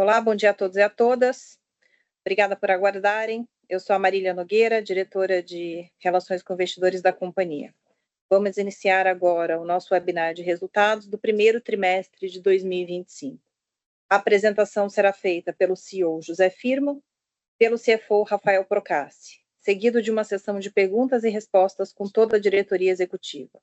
Olá, bom dia a todos e a todas. Obrigada por aguardarem. Eu sou a Marília Nogueira, diretora de Relações com Investidores da companhia. Vamos iniciar agora o nosso webinar de resultados do primeiro trimestre de 2025. A apresentação será feita pelo CEO José Firmo, pelo CFO Rafael Procassi, seguido de uma sessão de perguntas e respostas com toda a diretoria executiva.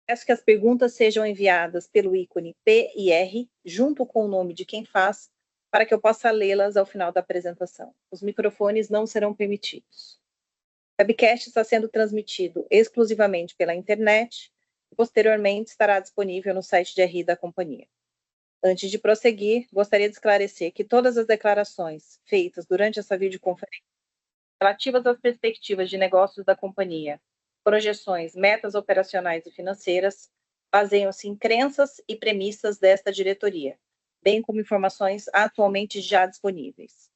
Peço que as perguntas sejam enviadas pelo ícone P e R, junto com o nome de quem faz, para que eu possa lê-las ao final da apresentação. Os microfones não serão permitidos. O webcast está sendo transmitido exclusivamente pela internet e, posteriormente, estará disponível no site de RI da companhia. Antes de prosseguir, gostaria de esclarecer que todas as declarações feitas durante essa videoconferência relativas às perspectivas de negócios da companhia, projeções, metas operacionais e financeiras, baseiam-se em crenças e premissas desta diretoria, bem como informações atualmente já disponíveis.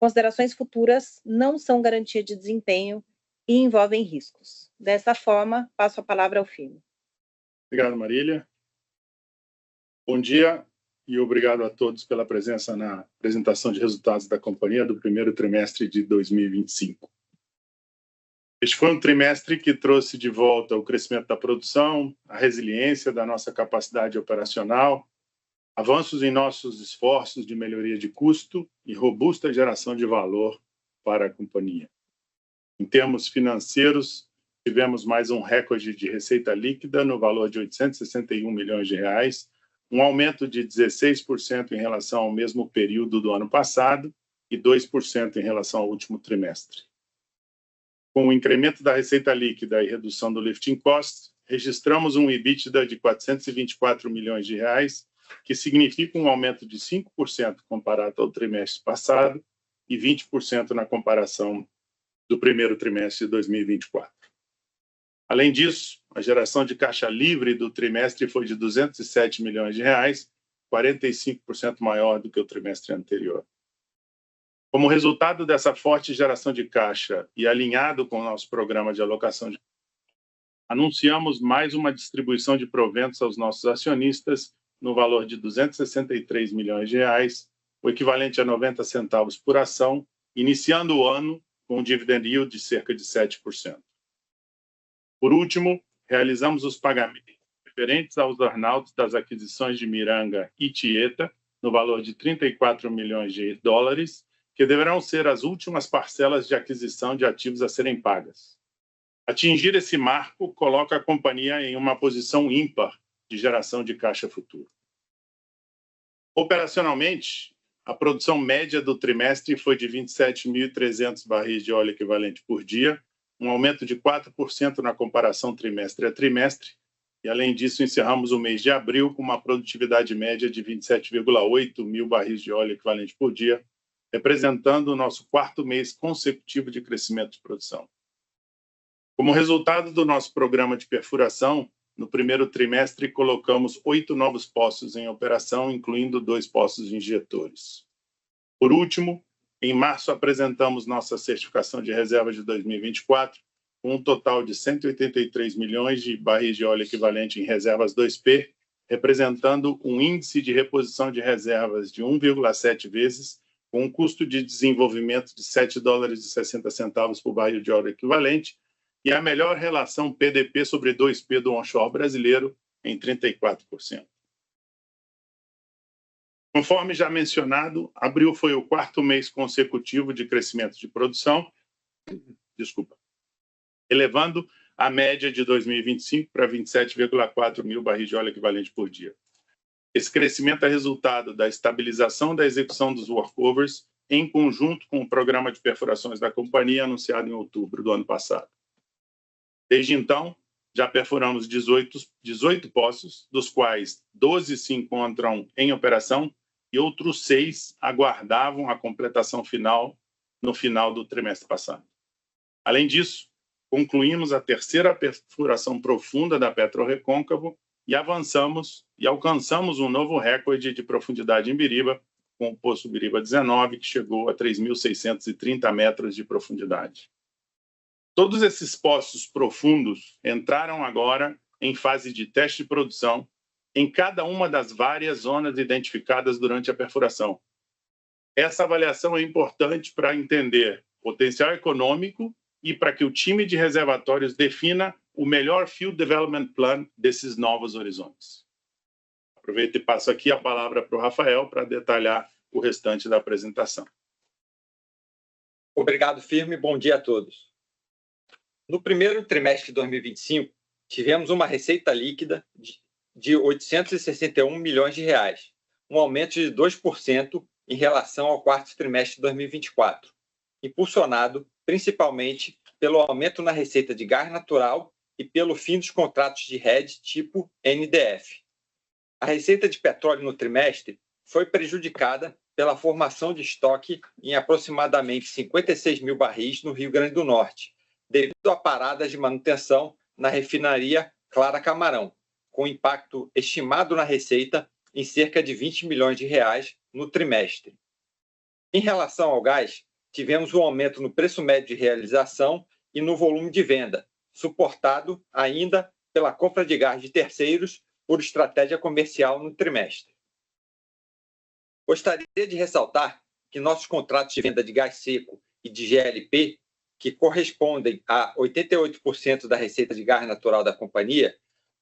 Considerações futuras não são garantia de desempenho e envolvem riscos. Dessa forma, passo a palavra ao Firmo. Obrigado, Marília. Bom dia e obrigado a todos pela presença na apresentação de resultados da companhia do primeiro trimestre de 2025. Este foi um trimestre que trouxe de volta o crescimento da produção, a resiliência da nossa capacidade operacional, avanços em nossos esforços de melhoria de custo e robusta geração de valor para a companhia. Em termos financeiros, tivemos mais um recorde de receita líquida no valor de R$ 861 milhões, um aumento de 16% em relação ao mesmo período do ano passado e 2% em relação ao último trimestre. Com o incremento da receita líquida e redução do lifting cost, registramos um EBITDA de R$ 424 milhões, que significa um aumento de 5% comparado ao trimestre passado e 20% na comparação do primeiro trimestre de 2024. Além disso, a geração de caixa livre do trimestre foi de R$ 207 milhões, 45% maior do que o trimestre anterior. Como resultado dessa forte geração de caixa e alinhado com o nosso programa de alocação de anunciamos mais uma distribuição de proventos aos nossos acionistas no valor de R$ 263 milhões, o equivalente a 90 centavos por ação, iniciando o ano com um dividend yield de cerca de 7%. Por último, realizamos os pagamentos referentes aos earn-outs das aquisições de Miranga e Tieta, no valor de $34 milhões, que deverão ser as últimas parcelas de aquisição de ativos a serem pagas. Atingir esse marco coloca a companhia em uma posição ímpar de geração de caixa futuro. Operacionalmente, a produção média do trimestre foi de 27.300 barris de óleo equivalente por dia, um aumento de 4% na comparação trimestre a trimestre, e além disso encerramos o mês de abril com uma produtividade média de 27,8 mil barris de óleo equivalente por dia, representando o nosso quarto mês consecutivo de crescimento de produção. Como resultado do nosso programa de perfuração, no primeiro trimestre colocamos 8 novos poços em operação, incluindo 2 poços injetores. Por último, em março apresentamos nossa certificação de reserva de 2024, com um total de 183 milhões de barris de óleo equivalente em reservas 2P, representando um índice de reposição de reservas de 1,7 vezes, com um custo de desenvolvimento de $7,60 por barril de óleo equivalente e a melhor relação PDP sobre 2P do onshore brasileiro em 34%. Conforme já mencionado, abril foi o quarto mês consecutivo de crescimento de produção, elevando a média de 2025 para 27,4 mil barris de óleo equivalente por dia. Esse crescimento é resultado da estabilização da execução dos workovers em conjunto com o programa de perfurações da companhia anunciado em outubro do ano passado. Desde então, já perfuramos 18 poços, dos quais 12 se encontram em operação e outros 6 aguardavam a completação final no final do trimestre passado. Além disso, concluímos a terceira perfuração profunda da PetroRecôncavo e avançamos e alcançamos um novo recorde de profundidade em Biriba, com o poço Biriba 19, que chegou a 3.630 metros de profundidade. Todos esses poços profundos entraram agora em fase de teste de produção em cada uma das várias zonas identificadas durante a perfuração, Essa avaliação é importante para entender o potencial econômico e para que o time de reservatórios defina o melhor Field Development Plan desses novos horizontes. Aproveito e passo aqui a palavra para o Rafael para detalhar o restante da apresentação. Obrigado, Firmo, e bom dia a todos. No primeiro trimestre de 2025, tivemos uma receita líquida de 861 milhões de reais, um aumento de 2% em relação ao quarto trimestre de 2024, impulsionado principalmente pelo aumento na receita de gás natural e pelo fim dos contratos de hedge tipo NDF. A receita de petróleo no trimestre foi prejudicada pela formação de estoque em aproximadamente 56 mil barris no Rio Grande do Norte, devido a paradas de manutenção na refinaria Clara Camarão, com impacto estimado na receita em cerca de 20 milhões de reais no trimestre. Em relação ao gás, tivemos um aumento no preço médio de realização e no volume de venda, suportado ainda pela compra de gás de terceiros por estratégia comercial no trimestre. Gostaria de ressaltar que nossos contratos de venda de gás seco e de GLP, que correspondem a 88% da receita de gás natural da companhia,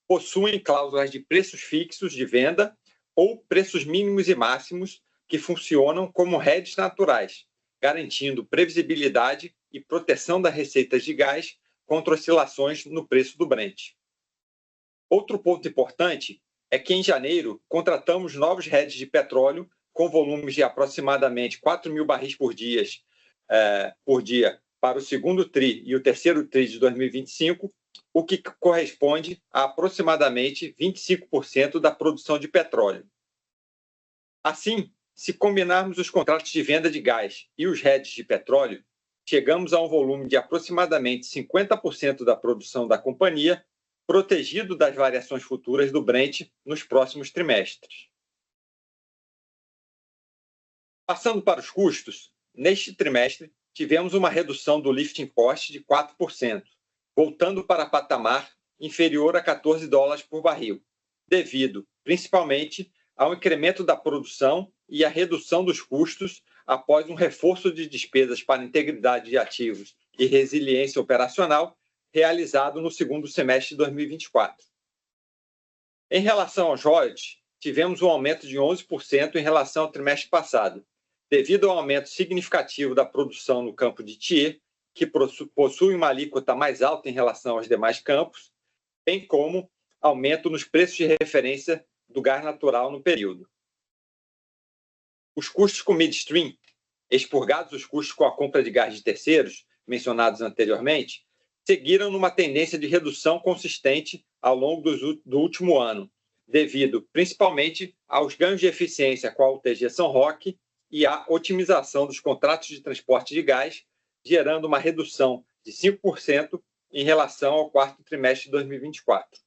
possuem cláusulas de preços fixos de venda ou preços mínimos e máximos que funcionam como hedges naturais, garantindo previsibilidade e proteção das receitas de gás contra oscilações no preço do Brent. Outro ponto importante é que em janeiro contratamos novos hedges de petróleo com volumes de aproximadamente 4 mil barris por dia para o segundo TRI e o terceiro TRI de 2025, o que corresponde a aproximadamente 25% da produção de petróleo. Assim, se combinarmos os contratos de venda de gás e os hedges de petróleo, chegamos a um volume de aproximadamente 50% da produção da companhia, protegido das variações futuras do Brent nos próximos trimestres. Passando para os custos, neste trimestre tivemos uma redução do lifting cost de 4%, voltando para patamar inferior a $14 por barril, devido, principalmente, ao incremento da produção e à redução dos custos após um reforço de despesas para integridade de ativos e resiliência operacional realizado no segundo semestre de 2024. Em relação aos royalties, tivemos um aumento de 11% em relação ao trimestre passado, devido ao aumento significativo da produção no campo de Thier, que possui uma alíquota mais alta em relação aos demais campos, bem como aumento nos preços de referência do gás natural no período. Os custos com midstream, expurgados os custos com a compra de gás de terceiros, mencionados anteriormente, seguiram numa tendência de redução consistente ao longo do último ano, devido principalmente aos ganhos de eficiência com a UTG São Roque e à otimização dos contratos de transporte de gás, gerando uma redução de 5% em relação ao quarto trimestre de 2024.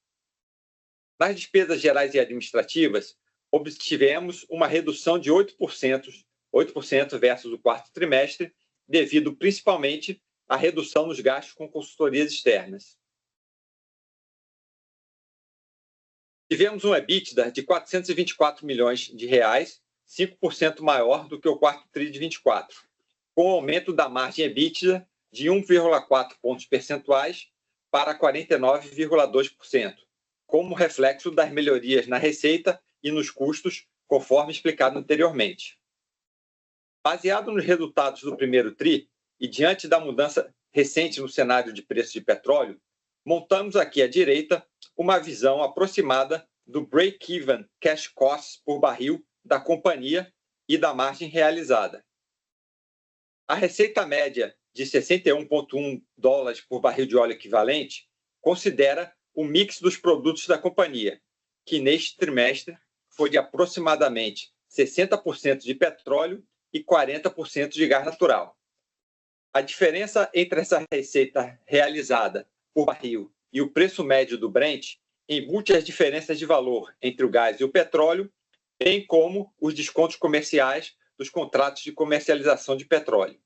Nas despesas gerais e administrativas, obtivemos uma redução de 8% versus o quarto trimestre, devido principalmente à redução nos gastos com consultorias externas. Tivemos um EBITDA de 424 milhões de reais, 5% maior do que o quarto TRI de 24, com aumento da margem EBITDA de 1,4 pontos percentuais para 49,2%, como reflexo das melhorias na receita e nos custos, conforme explicado anteriormente. Baseado nos resultados do primeiro TRI e diante da mudança recente no cenário de preço de petróleo, montamos aqui à direita uma visão aproximada do break-even cash costs por barril da companhia e da margem realizada. A receita média de $61,1 por barril de óleo equivalente considera o mix dos produtos da companhia, que neste trimestre foi de aproximadamente 60% de petróleo e 40% de gás natural. A diferença entre essa receita realizada por barril e o preço médio do Brent embute as diferenças de valor entre o gás e o petróleo, bem como os descontos comerciais dos contratos de comercialização de petróleo.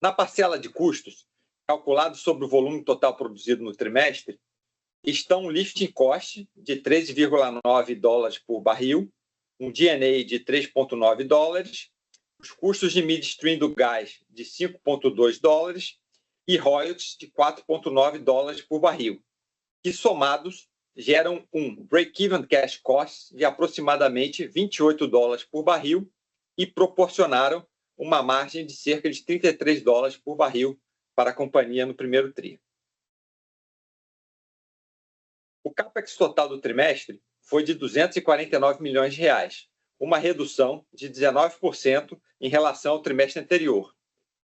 Na parcela de custos, calculado sobre o volume total produzido no trimestre, estão o lifting cost de $13,9 por barril um G&A de 3,9 dólares, os custos de midstream do gás de 5,2 dólares e royalties de 4,9 dólares por barril, que somados geram um break-even cash cost de aproximadamente 28 dólares por barril e proporcionaram uma margem de cerca de 33 dólares por barril para a companhia no primeiro tri. O CAPEX total do trimestre foi de 249 milhões de reais, uma redução de 19% em relação ao trimestre anterior.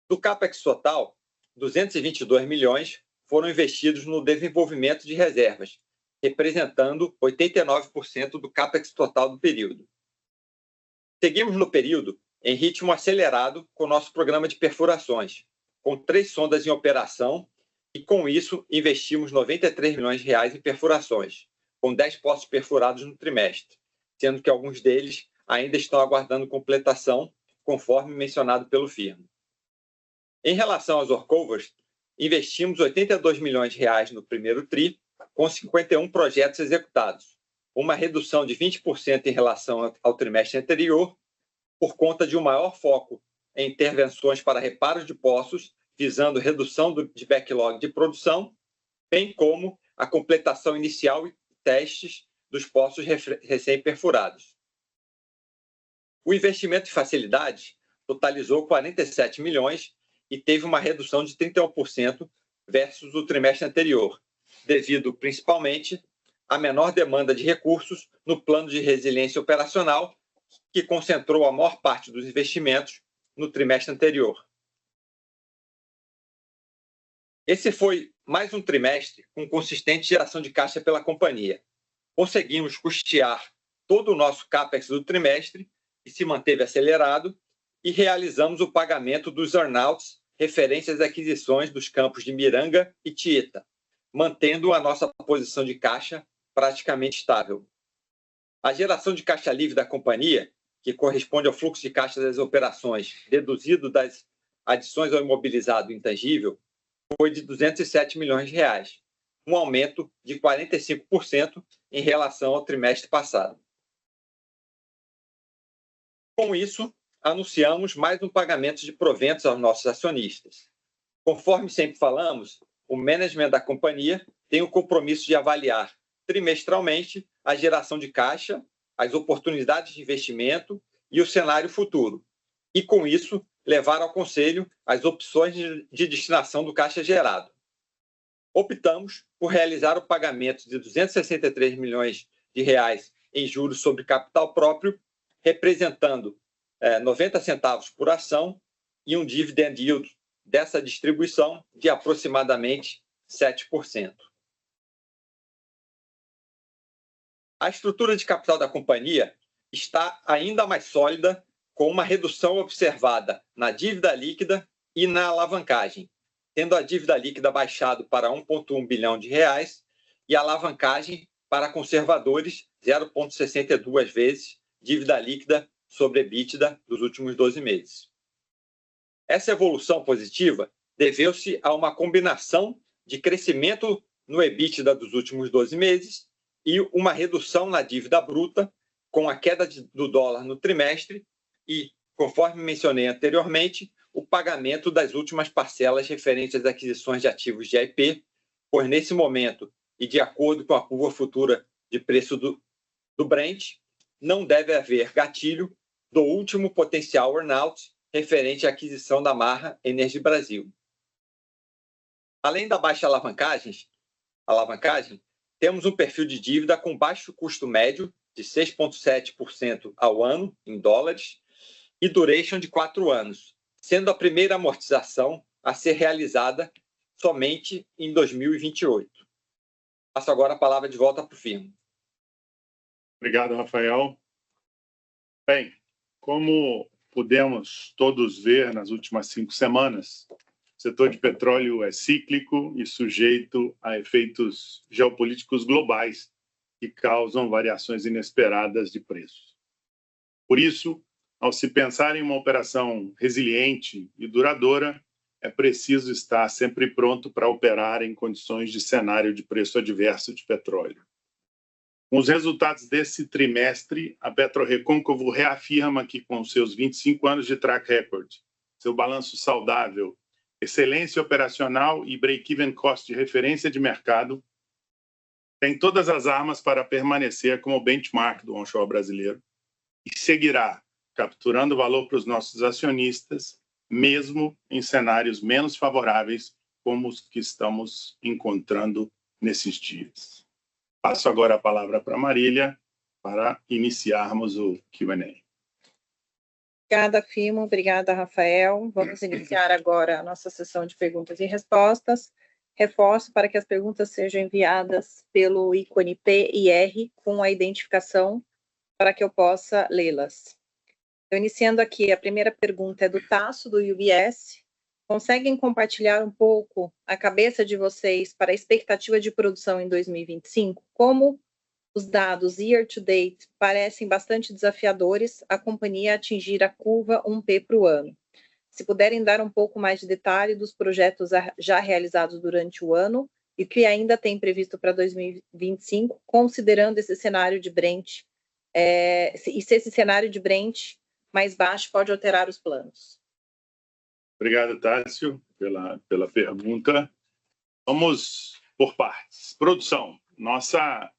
Do CAPEX total, 222 milhões foram investidos no desenvolvimento de reservas, representando 89% do CAPEX total do período. Seguimos no período em ritmo acelerado com o nosso programa de perfurações, com 3 sondas em operação e, com isso, investimos 93 milhões de reais em perfurações, com 10 poços perfurados no trimestre, sendo que alguns deles ainda estão aguardando completação, conforme mencionado pelo firma. Em relação aos workovers, investimos 82 milhões de reais no primeiro tri, com 51 projetos executados, uma redução de 20% em relação ao trimestre anterior, por conta de um maior foco em intervenções para reparos de poços, visando redução de backlog de produção, bem como a completação inicial e testes dos poços recém-perfurados. O investimento em facilidades totalizou 47 milhões e teve uma redução de 31% versus o trimestre anterior, devido principalmente à menor demanda de recursos no plano de resiliência operacional, que concentrou a maior parte dos investimentos no trimestre anterior. Esse foi mais um trimestre com consistente geração de caixa pela companhia. Conseguimos custear todo o nosso CAPEX do trimestre, que se manteve acelerado, e realizamos o pagamento dos earnouts referentes às aquisições dos campos de Miranga e Tieta, mantendo a nossa posição de caixa praticamente estável. A geração de caixa livre da companhia, que corresponde ao fluxo de caixa das operações deduzido das adições ao imobilizado intangível, foi de 207 milhões de reais, um aumento de 45% em relação ao trimestre passado. Com isso, anunciamos mais um pagamento de proventos aos nossos acionistas. Conforme sempre falamos, o management da companhia tem o compromisso de avaliar trimestralmente a geração de caixa, as oportunidades de investimento e o cenário futuro, e, com isso, levar ao Conselho as opções de destinação do caixa gerado. Optamos por realizar o pagamento de 263 milhões de reais em juros sobre capital próprio, representando 90 centavos por ação e um dividend yield dessa distribuição de aproximadamente 7%. A estrutura de capital da companhia está ainda mais sólida, com uma redução observada na dívida líquida e na alavancagem, tendo a dívida líquida baixado para 1,1 bilhão de reais e a alavancagem para conservadores 0,62 vezes dívida líquida sobre EBITDA dos últimos 12 meses. Essa evolução positiva deveu-se a uma combinação de crescimento no EBITDA dos últimos 12 meses e uma redução na dívida bruta, com a queda do dólar no trimestre e, conforme mencionei anteriormente, o pagamento das últimas parcelas referentes às aquisições de ativos de IP, pois nesse momento, e de acordo com a curva futura de preço do Brent, não deve haver gatilho do último potencial earnout referente à aquisição da Marra Energy Brasil. Além da baixa alavancagem, temos um perfil de dívida com baixo custo médio de 6,7% ao ano, em dólares, e duration de 4 anos, sendo a primeira amortização a ser realizada somente em 2028. Passo agora a palavra de volta para o firma. Obrigado, Rafael. Bem, como pudemos todos ver nas últimas 5 semanas, o setor de petróleo é cíclico e sujeito a efeitos geopolíticos globais que causam variações inesperadas de preços. Por isso, ao se pensar em uma operação resiliente e duradoura, é preciso estar sempre pronto para operar em condições de cenário de preço adverso de petróleo. Com os resultados desse trimestre, a PetroRecôncavo reafirma que, com seus 25 anos de track record, seu balanço saudável, excelência operacional e break-even cost de referência de mercado, tem todas as armas para permanecer como benchmark do onshore brasileiro e seguirá capturando valor para os nossos acionistas, mesmo em cenários menos favoráveis como os que estamos encontrando nesses dias. Passo agora a palavra para a Marília para iniciarmos o Q&A. Obrigada, Firmo. Obrigada, Rafael. Vamos iniciar agora a nossa sessão de perguntas e respostas. Reforço para que as perguntas sejam enviadas pelo ícone PIR com a identificação para que eu possa lê-las. Então, iniciando aqui, a primeira pergunta é do Tasso, do UBS. Conseguem compartilhar um pouco a cabeça de vocês para a expectativa de produção em 2025? Como os dados year-to-date parecem bastante desafiadores, a companhia atingir a curva 1P para o ano. Se puderem dar um pouco mais de detalhe dos projetos já realizados durante o ano e que ainda tem previsto para 2025, considerando esse cenário de Brent, e se esse cenário de Brent mais baixo pode alterar os planos. Obrigado, Tássio, pela pergunta. Vamos por partes. Produção. Nossa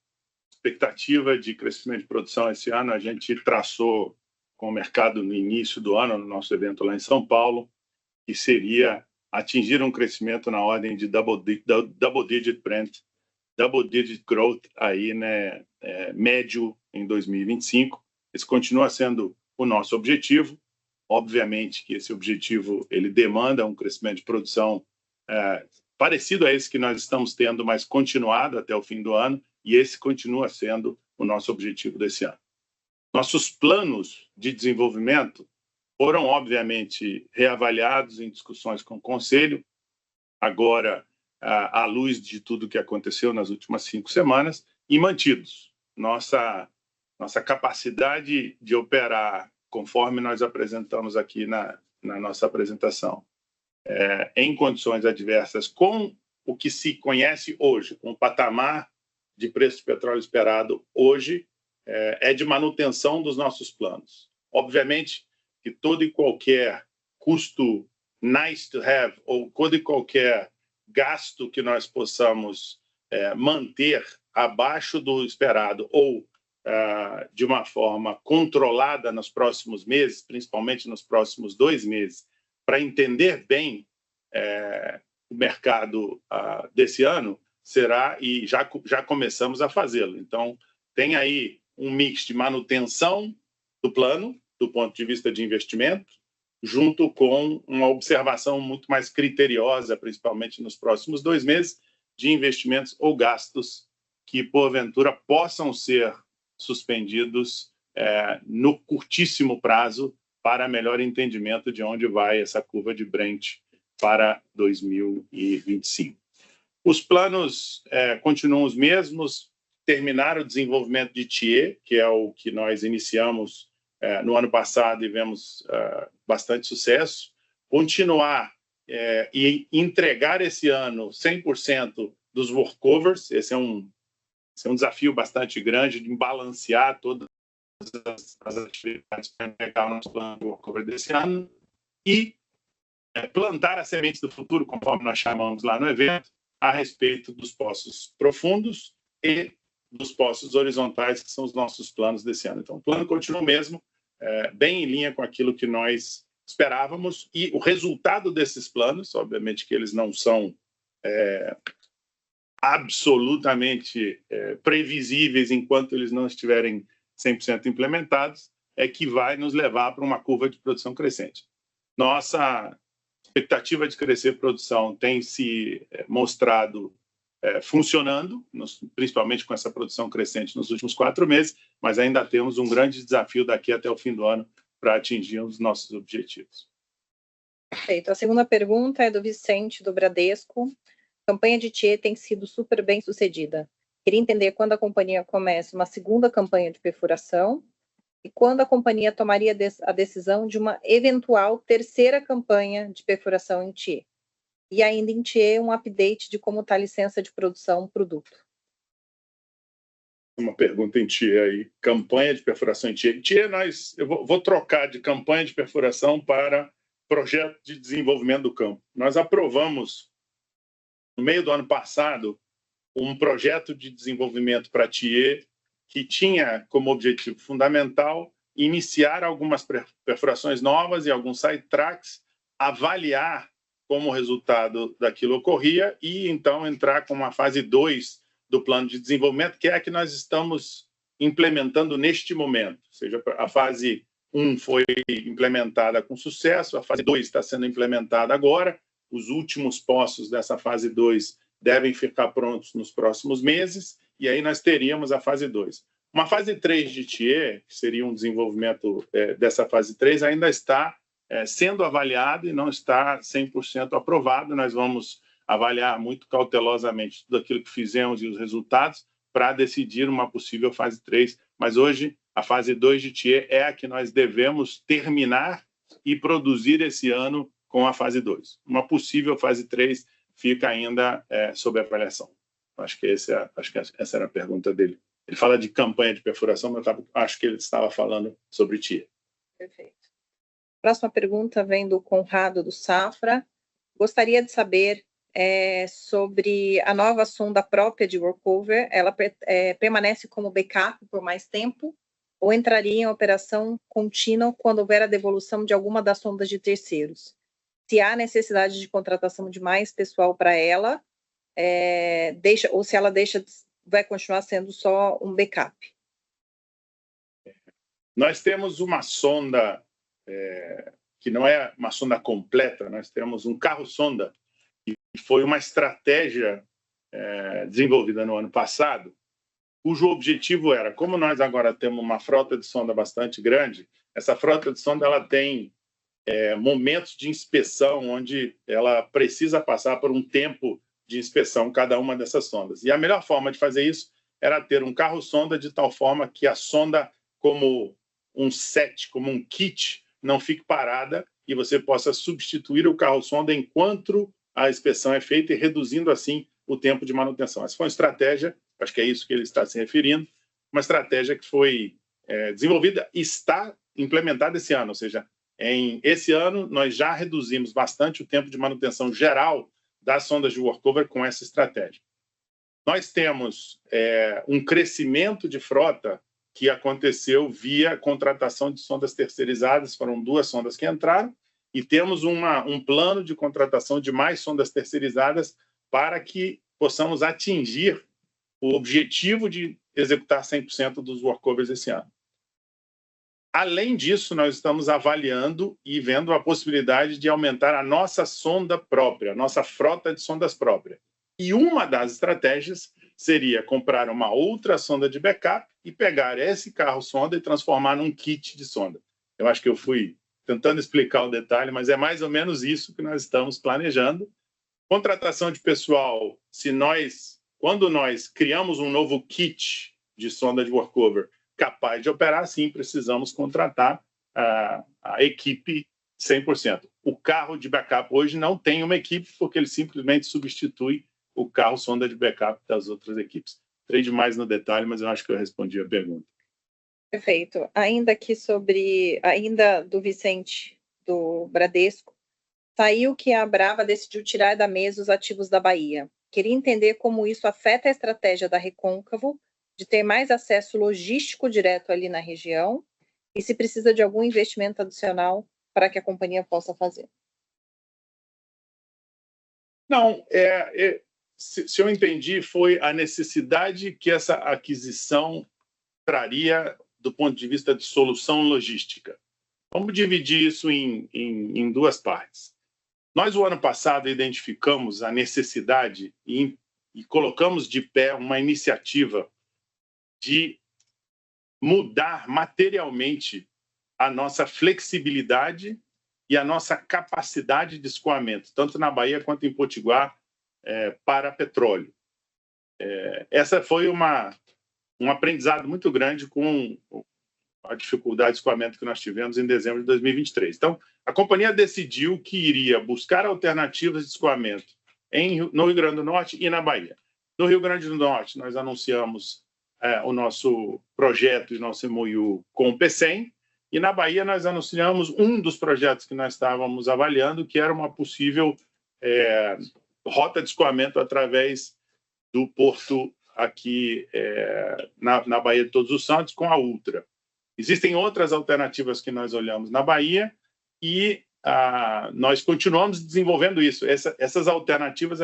expectativa de crescimento de produção esse ano, a gente traçou com o mercado no início do ano, no nosso evento lá em São Paulo, que seria atingir um crescimento na ordem de double-digit Brent, double-digit growth aí, né, médio em 2025. Esse continua sendo o nosso objetivo. Obviamente que esse objetivo ele demanda um crescimento de produção parecido a esse que nós estamos tendo, mas continuado até o fim do ano, e esse continua sendo o nosso objetivo desse ano. Nossos planos de desenvolvimento foram, obviamente, reavaliados em discussões com o Conselho, agora, à luz de tudo que aconteceu nas últimas 5 semanas, e mantidos. Nossa capacidade de operar, conforme nós apresentamos aqui na nossa apresentação, em condições adversas, com o que se conhece hoje, com o patamar de preço de petróleo esperado hoje, é de manutenção dos nossos planos. Obviamente que todo e qualquer custo nice to have, ou todo e qualquer gasto que nós possamos manter abaixo do esperado, ou de uma forma controlada nos próximos meses, principalmente nos próximos 2 meses, para entender bem o mercado desse ano, será, e já começamos a fazê-lo. Então, tem aí um mix de manutenção do plano, do ponto de vista de investimento, junto com uma observação muito mais criteriosa, principalmente nos próximos 2 meses, de investimentos ou gastos que, porventura, possam ser suspendidos no curtíssimo prazo para melhor entendimento de onde vai essa curva de Brent para 2025. Os planos continuam os mesmos, terminar o desenvolvimento de Thié, que é o que nós iniciamos no ano passado e vemos bastante sucesso, continuar e entregar esse ano 100% dos workovers. Esse é um desafio bastante grande de balancear todas as atividades para entregar o nosso plano de workover desse ano e plantar as sementes do futuro, conforme nós chamamos lá no evento, a respeito dos poços profundos e dos poços horizontais, que são os nossos planos desse ano. Então, o plano continua o mesmo, bem em linha com aquilo que nós esperávamos, e o resultado desses planos, obviamente que eles não são absolutamente previsíveis enquanto eles não estiverem 100% implementados, é que vai nos levar para uma curva de produção crescente. Nossa expectativa de crescer produção tem se mostrado funcionando, principalmente com essa produção crescente nos últimos 4 meses, mas ainda temos um grande desafio daqui até o fim do ano para atingir os nossos objetivos. Perfeito. A segunda pergunta é do Vicente, do Bradesco. A campanha de Thié tem sido super bem sucedida. Queria entender quando a companhia começa uma segunda campanha de perfuração e quando a companhia tomaria a decisão de uma eventual terceira campanha de perfuração em Thié. E ainda em Thié, um update de como está a licença de produção produto. Uma pergunta em TIE aí. Campanha de perfuração em TIE. TIE, eu vou trocar de campanha de perfuração para projeto de desenvolvimento do campo. Nós aprovamos, no meio do ano passado, um projeto de desenvolvimento para TIE que tinha como objetivo fundamental iniciar algumas perfurações novas e alguns sidetracks, avaliar como o resultado daquilo ocorria e, então, entrar com uma fase 2 do plano de desenvolvimento, que é a que nós estamos implementando neste momento. Ou seja, a fase 1 foi implementada com sucesso, a fase 2 está sendo implementada agora, os últimos poços dessa fase 2 devem ficar prontos nos próximos meses, e aí nós teríamos a fase 2. Uma fase 3 de TIE, que seria um desenvolvimento dessa fase 3, ainda está sendo avaliado e não está 100% aprovado. Nós vamos avaliar muito cautelosamente tudo aquilo que fizemos e os resultados para decidir uma possível fase 3. Mas hoje, a fase 2 de TIE é a que nós devemos terminar e produzir esse ano com a fase 2. Uma possível fase 3 fica ainda sob avaliação. Acho que essa era a pergunta dele. Ele fala de campanha de perfuração, mas acho que ele estava falando sobre TIE. Perfeito. Próxima pergunta vem do Conrado do Safra. Gostaria de saber sobre a nova sonda própria de workover. Ela permanece como backup por mais tempo ou entraria em operação contínua quando houver a devolução de alguma das sondas de terceiros? Se há necessidade de contratação de mais pessoal para ela, ou se ela vai continuar sendo só um backup? Nós temos uma sonda que não é uma sonda completa, nós temos um carro-sonda, que foi uma estratégia desenvolvida no ano passado, cujo objetivo era, como nós agora temos uma frota de sonda bastante grande, essa frota de sonda ela tem momentos de inspeção onde ela precisa passar por um tempo de inspeção cada uma dessas sondas. E a melhor forma de fazer isso era ter um carro-sonda de tal forma que a sonda, como um set, como um kit, não fique parada e você possa substituir o carro-sonda enquanto a inspeção é feita e reduzindo, assim, o tempo de manutenção. Essa foi uma estratégia, acho que é isso que ele está se referindo, uma estratégia que foi desenvolvida e está implementada esse ano, ou seja, esse ano nós já reduzimos bastante o tempo de manutenção geral das sondas de workover com essa estratégia. Nós temos um crescimento de frota que aconteceu via contratação de sondas terceirizadas, foram 2 sondas que entraram, e temos um plano de contratação de mais sondas terceirizadas para que possamos atingir o objetivo de executar 100% dos workovers esse ano. Além disso, nós estamos avaliando e vendo a possibilidade de aumentar a nossa sonda própria, a nossa frota de sondas própria. E uma das estratégias seria comprar uma outra sonda de backup e pegar esse carro-sonda e transformar num kit de sonda. Eu acho que eu fui tentando explicar o detalhe, mas é mais ou menos isso que nós estamos planejando. Contratação de pessoal, quando nós criamos um novo kit de sonda de workover capaz de operar, sim, precisamos contratar a equipe 100%. O carro de backup hoje não tem uma equipe, porque ele simplesmente substitui o carro sonda de backup das outras equipes. Entrei demais no detalhe, mas eu acho que eu respondi a pergunta. Perfeito. Ainda do Vicente, do Bradesco, saiu que a Brava decidiu tirar da mesa os ativos da Bahia. Queria entender como isso afeta a estratégia da Recôncavo de ter mais acesso logístico direto ali na região e se precisa de algum investimento adicional para que a companhia possa fazer. Não, se eu entendi, foi a necessidade que essa aquisição traria do ponto de vista de solução logística. Vamos dividir isso em 2 partes. Nós, o ano passado, identificamos a necessidade e colocamos de pé uma iniciativa de mudar materialmente a nossa flexibilidade e a nossa capacidade de escoamento, tanto na Bahia quanto em Potiguar, para petróleo. Essa foi um aprendizado muito grande com a dificuldade de escoamento que nós tivemos em dezembro de 2023. Então, a companhia decidiu que iria buscar alternativas de escoamento no Rio Grande do Norte e na Bahia. No Rio Grande do Norte, nós anunciamos o nosso projeto e nosso MOU com o PCEM, e na Bahia nós anunciamos um dos projetos que nós estávamos avaliando, que era uma possível rota de escoamento através do porto aqui na Baía de Todos os Santos, com a Ultra. Existem outras alternativas que nós olhamos na Bahia e nós continuamos desenvolvendo isso. Essas alternativas,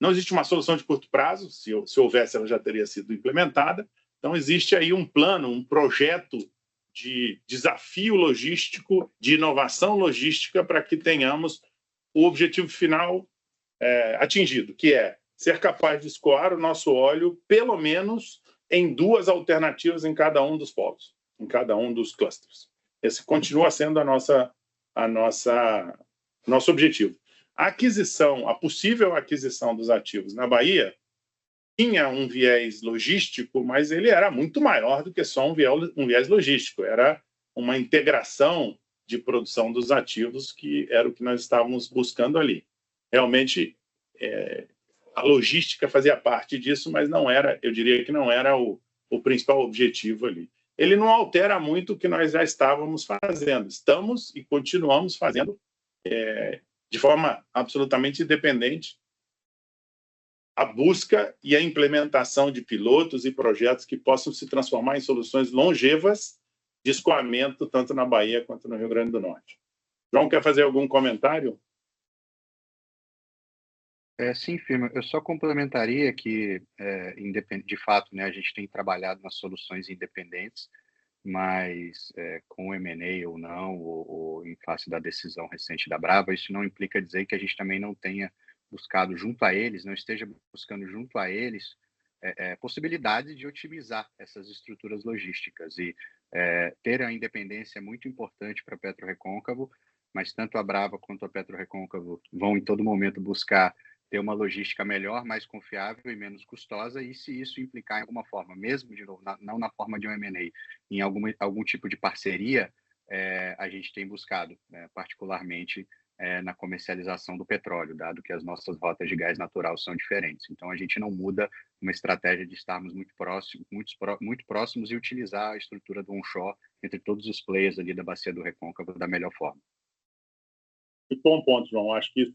não existe uma solução de curto prazo, se houvesse, ela já teria sido implementada. Então, existe aí um plano, um projeto de desafio logístico, de inovação logística, para que tenhamos o objetivo final atingido, que é ser capaz de escoar o nosso óleo, pelo menos em 2 alternativas em cada um dos polos, em cada um dos clusters. Esse continua sendo nosso objetivo. A possível aquisição dos ativos na Bahia tinha um viés logístico, mas ele era muito maior do que só um viés logístico. Era uma integração de produção dos ativos, que era o que nós estávamos buscando ali. Realmente, a logística fazia parte disso, mas não era, eu diria que não era o principal objetivo ali. Ele não altera muito o que nós já estávamos fazendo. Estamos e continuamos fazendo de forma absolutamente independente a busca e a implementação de pilotos e projetos que possam se transformar em soluções longevas de escoamento, tanto na Bahia quanto no Rio Grande do Norte. João, quer fazer algum comentário? Sim, firma. Eu só complementaria que, de fato, né, a gente tem trabalhado nas soluções independentes, mas com o M&A ou não, ou em face da decisão recente da Brava, isso não implica dizer que a gente também não tenha buscado junto a eles, não esteja buscando junto a eles possibilidades de otimizar essas estruturas logísticas. E ter a independência é muito importante para a PetroRecôncavo, mas tanto a Brava quanto a PetroRecôncavo vão em todo momento buscar ter uma logística melhor, mais confiável e menos custosa, e se isso implicar em alguma forma, mesmo de novo, não na forma de um M&A, em algum tipo de parceria, a gente tem buscado, particularmente na comercialização do petróleo, dado que as nossas rotas de gás natural são diferentes. Então, a gente não muda uma estratégia de estarmos muito próximos e utilizar a estrutura do onshore entre todos os players ali da Bacia do Recôncavo da melhor forma. Muito bom ponto, João. Acho que isso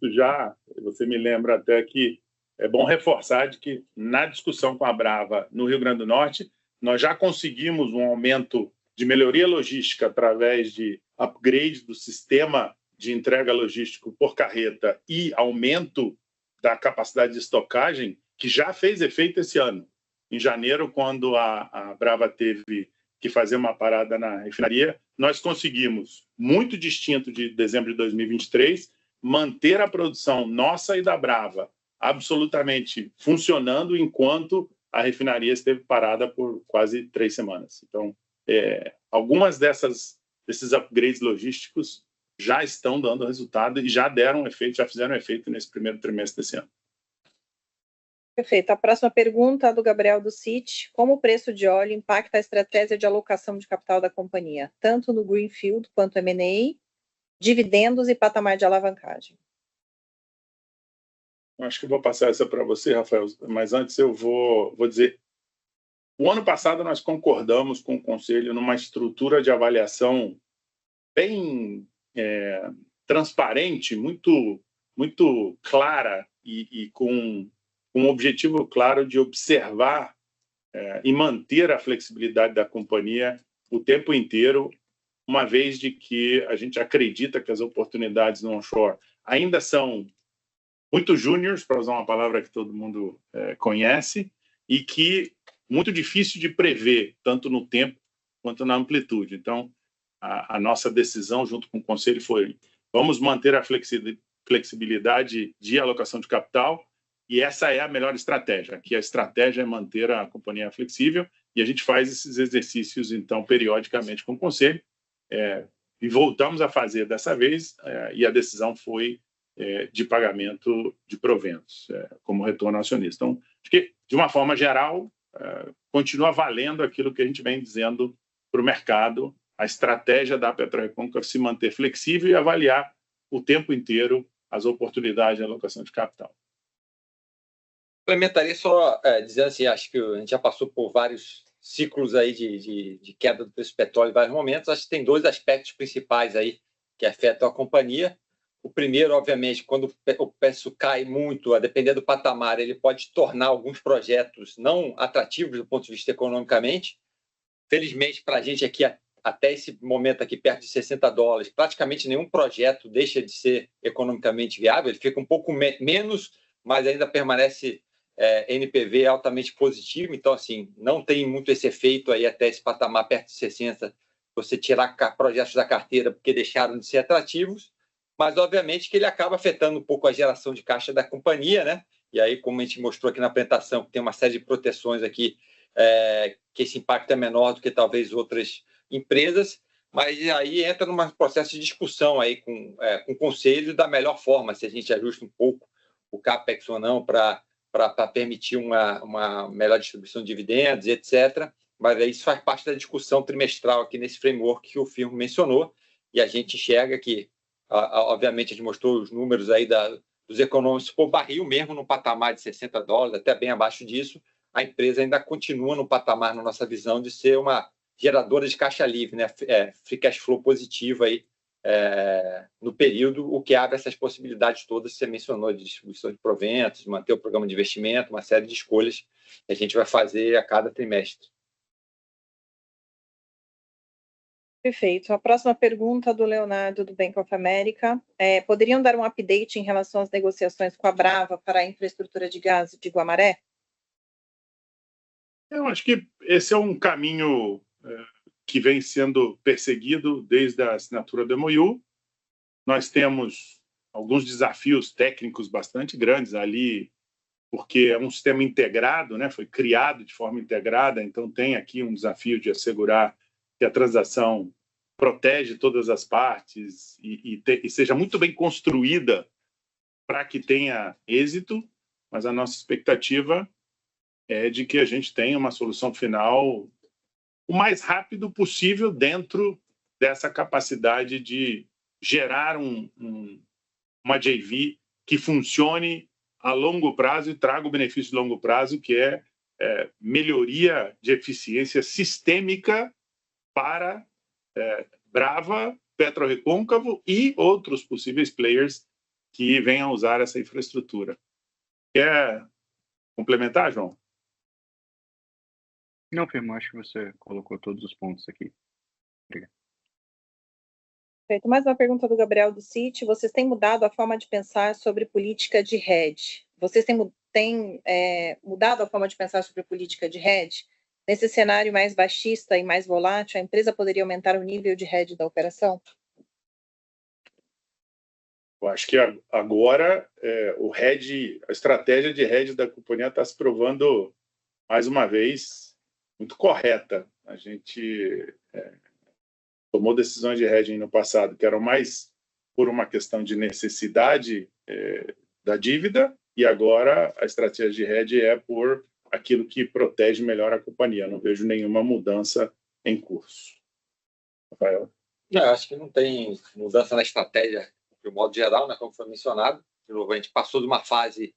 você me lembra até que é bom reforçar de que na discussão com a Brava no Rio Grande do Norte, nós já conseguimos um aumento de melhoria logística através de upgrade do sistema de entrega logístico por carreta e aumento da capacidade de estocagem, que já fez efeito esse ano. Em janeiro, quando a Brava teve que fazer uma parada na refinaria, nós conseguimos, muito distinto de dezembro de 2023, manter a produção nossa e da Brava absolutamente funcionando enquanto a refinaria esteve parada por quase 3 semanas. Então, algumas desses upgrades logísticos já estão dando resultado e já fizeram efeito nesse primeiro trimestre desse ano. Perfeito. A próxima pergunta do Gabriel do Citi. Como o preço de óleo impacta a estratégia de alocação de capital da companhia, tanto no Greenfield quanto M&A, dividendos e patamar de alavancagem? Acho que vou passar essa para você, Rafael, mas antes eu vou dizer. O ano passado nós concordamos com o Conselho numa estrutura de avaliação bem transparente, muito, muito clara e com um objetivo claro de observar e manter a flexibilidade da companhia o tempo inteiro, uma vez de que a gente acredita que as oportunidades no onshore ainda são muito júniores, para usar uma palavra que todo mundo conhece, e que muito difícil de prever, tanto no tempo quanto na amplitude. Então, a nossa decisão junto com o Conselho foi: vamos manter a flexibilidade de alocação de capital, e essa é a melhor estratégia. Aqui a estratégia é manter a companhia flexível, e a gente faz esses exercícios, então, periodicamente com o Conselho, e voltamos a fazer dessa vez, e a decisão foi de pagamento de proventos, como retorno ao acionista. Então, acho que, de uma forma geral, continua valendo aquilo que a gente vem dizendo para o mercado, a estratégia da PetroRecôncavo se manter flexível e avaliar o tempo inteiro as oportunidades de alocação de capital. Complementaria só dizendo assim, acho que a gente já passou por vários ciclos aí de queda do preço do petróleo em vários momentos. Acho que tem dois aspectos principais aí que afetam a companhia. O primeiro, obviamente, quando o preço cai muito, a depender do patamar, ele pode tornar alguns projetos não atrativos do ponto de vista economicamente. Felizmente, para a gente aqui, até esse momento aqui, perto de $60, praticamente nenhum projeto deixa de ser economicamente viável. Ele fica um pouco menos, mas ainda permanece NPV altamente positivo. Então, assim, não tem muito esse efeito aí até esse patamar perto de 60, você tirar projetos da carteira porque deixaram de ser atrativos. Mas, obviamente, que ele acaba afetando um pouco a geração de caixa da companhia, né? E aí, como a gente mostrou aqui na apresentação, tem uma série de proteções aqui, que esse impacto é menor do que talvez outras empresas, mas aí entra num processo de discussão aí com o conselho da melhor forma, se a gente ajusta um pouco o CAPEX ou não para permitir uma melhor distribuição de dividendos, etc. Mas aí isso faz parte da discussão trimestral aqui nesse framework que o Firmo mencionou, e a gente enxerga que, obviamente, a gente mostrou os números aí dos econômicos por barril, mesmo no patamar de $60, até bem abaixo disso, a empresa ainda continua no patamar, na nossa visão, de ser uma geradora de caixa livre, né? Free cash flow positivo aí, no período, o que abre essas possibilidades todas que você mencionou, de distribuição de proventos, de manter o programa de investimento, uma série de escolhas que a gente vai fazer a cada trimestre. Perfeito. A próxima pergunta do Leonardo, do Bank of America. Poderiam dar um update em relação às negociações com a Brava para a infraestrutura de gás de Guamaré? Eu acho que esse é um caminho que vem sendo perseguido desde a assinatura do MOU. Nós temos alguns desafios técnicos bastante grandes ali, porque é um sistema integrado, né? Foi criado de forma integrada, então tem aqui um desafio de assegurar que a transação protege todas as partes e seja muito bem construída para que tenha êxito, mas a nossa expectativa é de que a gente tenha uma solução final o mais rápido possível dentro dessa capacidade de gerar uma JV que funcione a longo prazo e traga o benefício de longo prazo, que é melhoria de eficiência sistêmica para Brava, PetroRecôncavo e outros possíveis players que venham usar essa infraestrutura. Quer complementar, João? Não, Firmo, acho que você colocou todos os pontos aqui. Obrigado. Perfeito. Mais uma pergunta do Gabriel do Citi. Vocês têm mudado a forma de pensar sobre política de hedge? Vocês têm mudado a forma de pensar sobre política de hedge? Nesse cenário mais baixista e mais volátil, a empresa poderia aumentar o nível de hedge da operação? Eu acho que agora a estratégia de hedge da companhia está se provando, mais uma vez, muito correta. A gente tomou decisões de hedging no passado que eram mais por uma questão de necessidade da dívida, e agora a estratégia de hedge é por aquilo que protege melhor a companhia. Não vejo nenhuma mudança em curso. Rafael? Acho que não tem mudança na estratégia, de modo geral, né, como foi mencionado. De novo, a gente passou de uma fase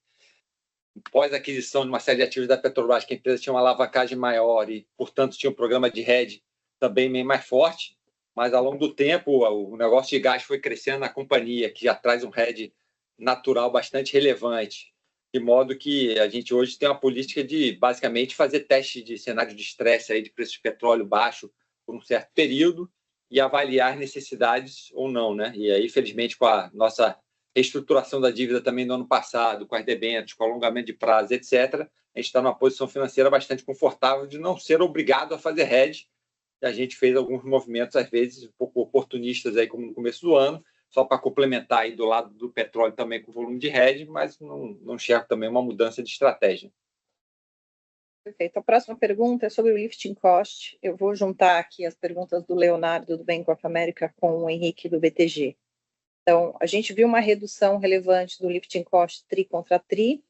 pós-aquisição de uma série de ativos da Petrobras, que a empresa tinha uma alavancagem maior e, portanto, tinha um programa de hedge também bem mais forte, mas ao longo do tempo o negócio de gás foi crescendo na companhia, que já traz um hedge natural bastante relevante, de modo que a gente hoje tem uma política de, basicamente, fazer teste de cenário de estresse aí de preço de petróleo baixo por um certo período e avaliar necessidades ou não, né? E aí, felizmente, com a nossa reestruturação da dívida também no ano passado, com as debêntures, com alongamento de prazo, etc., a gente está numa posição financeira bastante confortável de não ser obrigado a fazer hedge. A gente fez alguns movimentos, às vezes, um pouco oportunistas, aí, como no começo do ano, só para complementar aí do lado do petróleo também com o volume de hedge, mas não enxergo também uma mudança de estratégia. Perfeito. A próxima pergunta é sobre o lifting cost. Eu vou juntar aqui as perguntas do Leonardo, do Bank of America, com o Henrique, do BTG. Então, a gente viu uma redução relevante do lifting cost TRI contra TRI.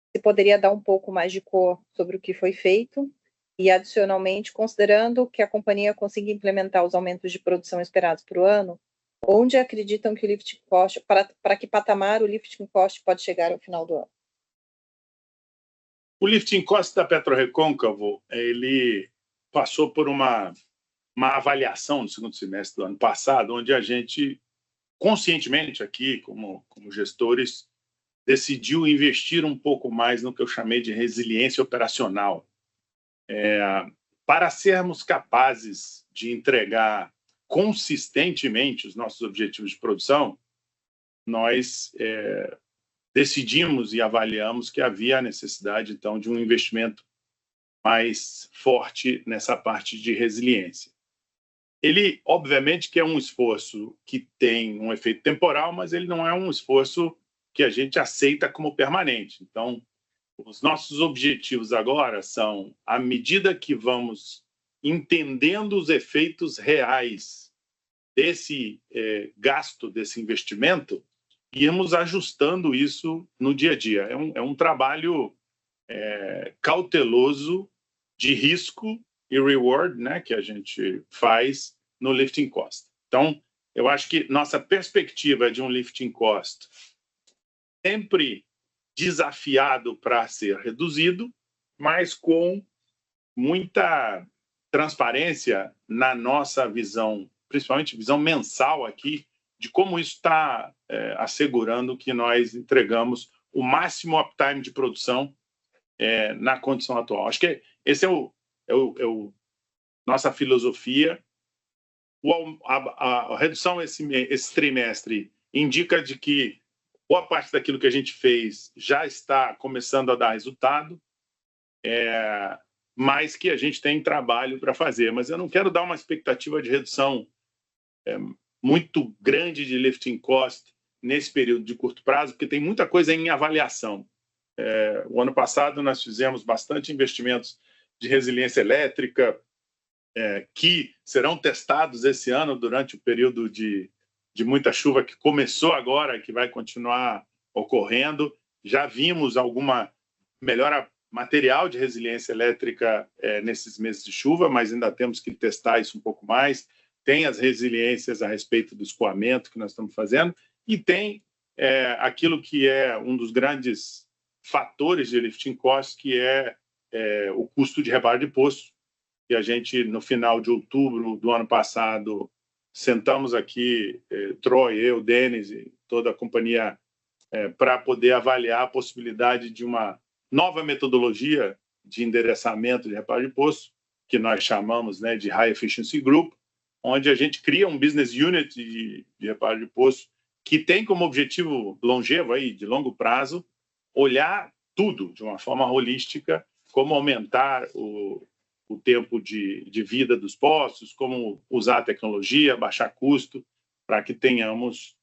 Você poderia dar um pouco mais de cor sobre o que foi feito? E, adicionalmente, considerando que a companhia consiga implementar os aumentos de produção esperados para o ano, onde acreditam que o lifting cost, para que patamar o lifting cost pode chegar ao final do ano? O lifting cost da PetroRecôncavo, ele passou por uma avaliação no segundo semestre do ano passado, onde a gente, conscientemente aqui, como gestores, decidiu investir um pouco mais no que eu chamei de resiliência operacional. Para sermos capazes de entregar consistentemente os nossos objetivos de produção, nós decidimos e avaliamos que havia a necessidade, então, de um investimento mais forte nessa parte de resiliência. Ele, obviamente, que é um esforço que tem um efeito temporal, mas ele não é um esforço que a gente aceita como permanente. Então, os nossos objetivos agora são, à medida que vamos entendendo os efeitos reais desse gasto, desse investimento, irmos ajustando isso no dia a dia. É um trabalho cauteloso de risco e reward, né, que a gente faz no lifting cost. Então, eu acho que nossa perspectiva de um lifting cost sempre desafiado para ser reduzido, mas com muita transparência na nossa visão, principalmente visão mensal aqui, de como isso está assegurando que nós entregamos o máximo uptime de produção na condição atual. Acho que esse é nossa filosofia. A redução esse trimestre indica de que boa parte daquilo que a gente fez já está começando a dar resultado, mas que a gente tem trabalho para fazer. Mas eu não quero dar uma expectativa de redução muito grande de lifting cost nesse período de curto prazo, porque tem muita coisa em avaliação. O ano passado nós fizemos bastante investimentos de resiliência elétrica que serão testados esse ano durante o período de muita chuva que começou agora, que vai continuar ocorrendo. Já vimos alguma melhora material de resiliência elétrica nesses meses de chuva, mas ainda temos que testar isso um pouco mais. Tem as resiliências a respeito do escoamento que nós estamos fazendo e tem aquilo que é um dos grandes fatores de lifting cost, que é o custo de reparo de poço, que a gente, no final de outubro do ano passado, sentamos aqui, Troy, eu, Denis e toda a companhia, para poder avaliar a possibilidade de uma nova metodologia de endereçamento de reparo de poço, que nós chamamos, né, de High Efficiency Group, onde a gente cria um business unit de reparo de poço que tem como objetivo longevo, aí, de longo prazo, olhar tudo de uma forma holística, como aumentar o tempo de vida dos poços, como usar a tecnologia, baixar custo, para que tenhamos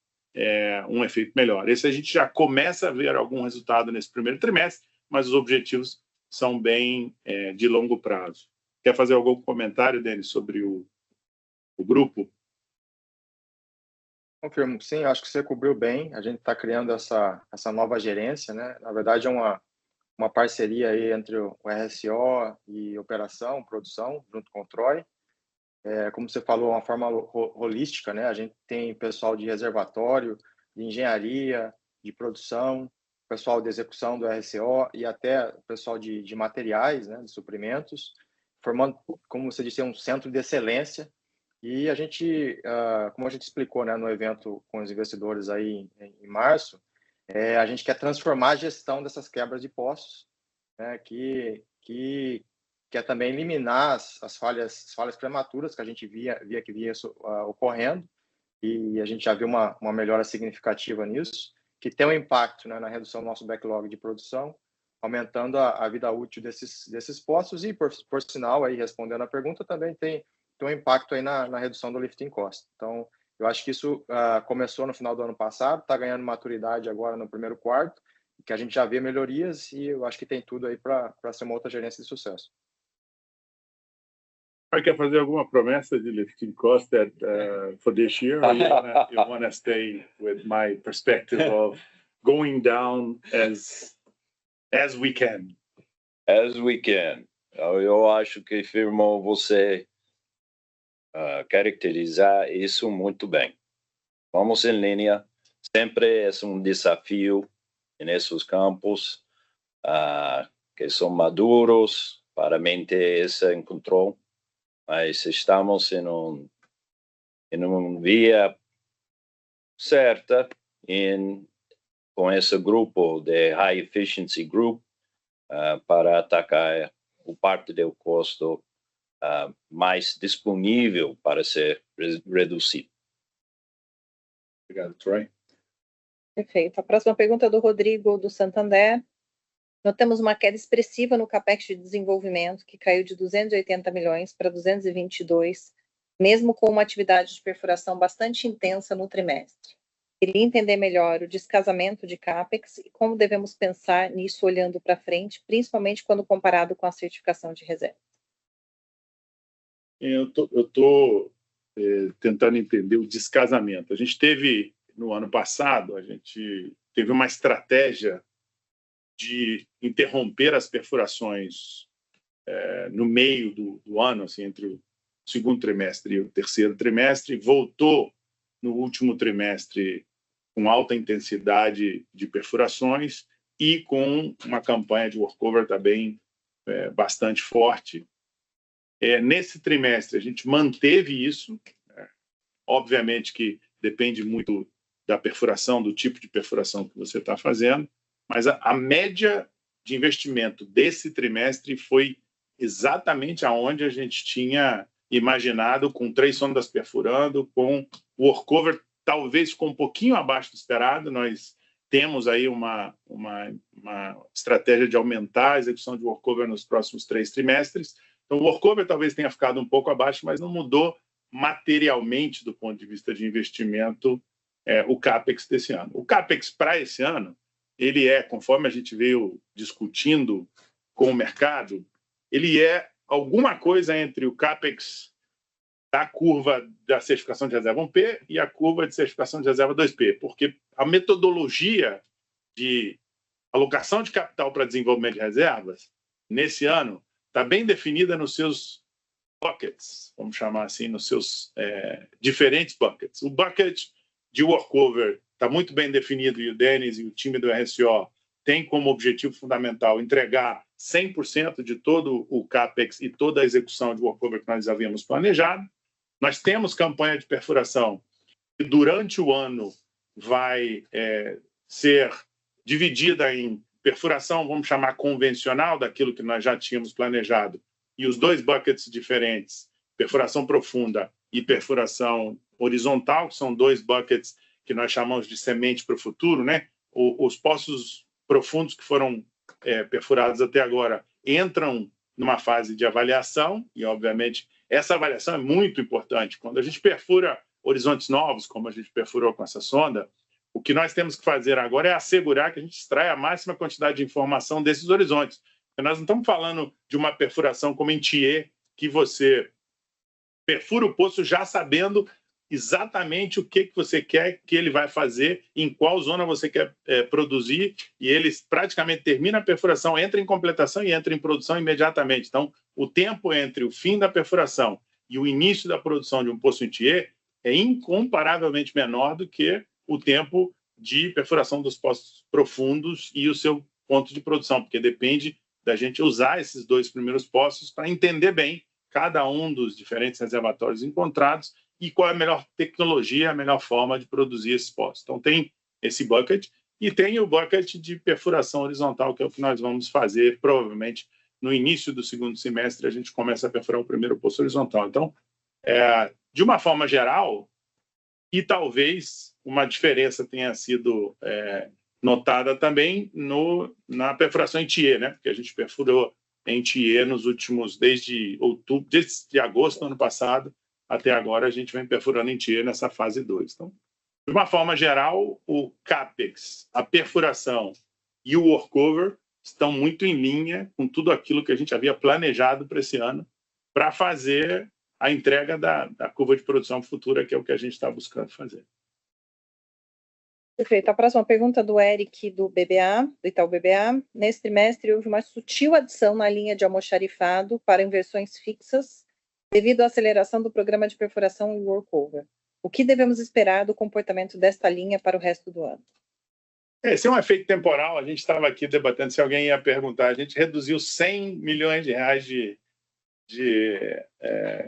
um efeito melhor. Esse a gente já começa a ver algum resultado nesse primeiro trimestre, mas os objetivos são bem de longo prazo. Quer fazer algum comentário, Denis, sobre o grupo? Confirmo que sim, acho que você cobriu bem. A gente está criando essa nova gerência, né? Na verdade, é uma parceria aí entre o RSO e operação, produção, junto com o Troy. Como você falou, uma forma holística, né? A gente tem pessoal de reservatório, de engenharia, de produção, pessoal de execução do RSO e até pessoal de materiais, né? De suprimentos, formando, como você disse, um centro de excelência. E a gente, como a gente explicou, né, no evento com os investidores aí em março, a gente quer transformar a gestão dessas quebras de poços, né, que quer também eliminar as falhas prematuras que a gente via ocorrendo, e a gente já viu uma melhora significativa nisso, que tem um impacto, né, na redução do nosso backlog de produção, aumentando a vida útil desses poços e, por sinal, aí, respondendo a pergunta, também tem um impacto aí na redução do lifting cost. Então, eu acho que isso começou no final do ano passado, está ganhando maturidade agora no primeiro quarto, que a gente já vê melhorias e eu acho que tem tudo aí para ser uma outra gerência de sucesso. Quer fazer alguma promessa de lifting cost for this year, or you want to stay with my perspective of going down as we can? As we can. Eu acho que, firmou, você caracterizar isso muito bem. Vamos em linha. Sempre é um desafio nesses campos. que são maduros para manter esse em controle, mas estamos em uma via certa com esse grupo de High Efficiency Group para atacar o parte do custo mais disponível para ser reduzido. Obrigado, Troy. Perfeito. A próxima pergunta é do Rodrigo, do Santander. Notamos uma queda expressiva no CAPEX de desenvolvimento, que caiu de 280 milhões para 222, mesmo com uma atividade de perfuração bastante intensa no trimestre. Queria entender melhor o descasamento de CAPEX e como devemos pensar nisso olhando para frente, principalmente quando comparado com a certificação de reserva. Eu estou tentando entender o descasamento. A gente teve, no ano passado, a gente teve uma estratégia de interromper as perfurações no meio do ano, assim, entre o segundo trimestre e o terceiro trimestre, voltou no último trimestre com alta intensidade de perfurações e com uma campanha de workover também bastante forte. Nesse trimestre, a gente manteve isso. Obviamente que depende muito da perfuração, do tipo de perfuração que você está fazendo, mas a média de investimento desse trimestre foi exatamente aonde a gente tinha imaginado, com 3 sondas perfurando, com o workover talvez ficou um pouquinho abaixo do esperado. Nós temos aí uma estratégia de aumentar a execução de workover nos próximos 3 trimestres. Então, o workover talvez tenha ficado um pouco abaixo, mas não mudou materialmente do ponto de vista de investimento o CAPEX desse ano. O CAPEX para esse ano, ele conforme a gente veio discutindo com o mercado, ele é alguma coisa entre o CAPEX da curva da certificação de reserva 1P e a curva de certificação de reserva 2P, porque a metodologia de alocação de capital para desenvolvimento de reservas, nesse ano, está bem definida nos seus buckets, vamos chamar assim, nos seus diferentes buckets. O bucket de workover está muito bem definido e o Denis e o time do RSO tem como objetivo fundamental entregar 100% de todo o CAPEX e toda a execução de workover que nós havíamos planejado. Nós temos campanha de perfuração que durante o ano vai ser dividida em perfuração, vamos chamar convencional, daquilo que nós já tínhamos planejado, e os 2 buckets diferentes, perfuração profunda e perfuração horizontal, que são 2 buckets que nós chamamos de semente para o futuro, né? Os poços profundos que foram perfurados até agora entram numa fase de avaliação e, obviamente, essa avaliação é muito importante. Quando a gente perfura horizontes novos, como a gente perfurou com essa sonda, o que nós temos que fazer agora é assegurar que a gente extraia a máxima quantidade de informação desses horizontes. Porque nós não estamos falando de uma perfuração como em Thier, que você perfura o poço já sabendo exatamente o que você quer que ele vai fazer, em qual zona você quer produzir, e ele praticamente termina a perfuração, entra em completação e entra em produção imediatamente. Então, o tempo entre o fim da perfuração e o início da produção de um poço em Thier é incomparavelmente menor do que o tempo de perfuração dos poços profundos e o seu ponto de produção, porque depende da gente usar esses 2 primeiros poços para entender bem cada um dos diferentes reservatórios encontrados e qual é a melhor tecnologia, a melhor forma de produzir esses poços. Então, tem esse bucket e tem o bucket de perfuração horizontal, que é o que nós vamos fazer, provavelmente, no início do segundo semestre, a gente começa a perfurar o primeiro poço horizontal. Então, de uma forma geral, e talvez uma diferença tenha sido notada também na perfuração em Thier, né? Porque a gente perfurou em Thier nos últimos, desde agosto do ano passado até agora, a gente vem perfurando em Thier nessa fase 2. Então, de uma forma geral, o CAPEX, a perfuração e o workover estão muito em linha com tudo aquilo que a gente havia planejado para esse ano, para fazer a entrega da curva de produção futura, que é o que a gente está buscando fazer. Perfeito. A próxima pergunta do Eric, do Itaú BBA. Nesse trimestre, houve uma sutil adição na linha de almoxarifado para inversões fixas, devido à aceleração do programa de perfuração e workover. O que devemos esperar do comportamento desta linha para o resto do ano? Esse é um efeito temporal. A gente estava aqui debatendo se alguém ia perguntar. A gente reduziu 100 milhões de reais de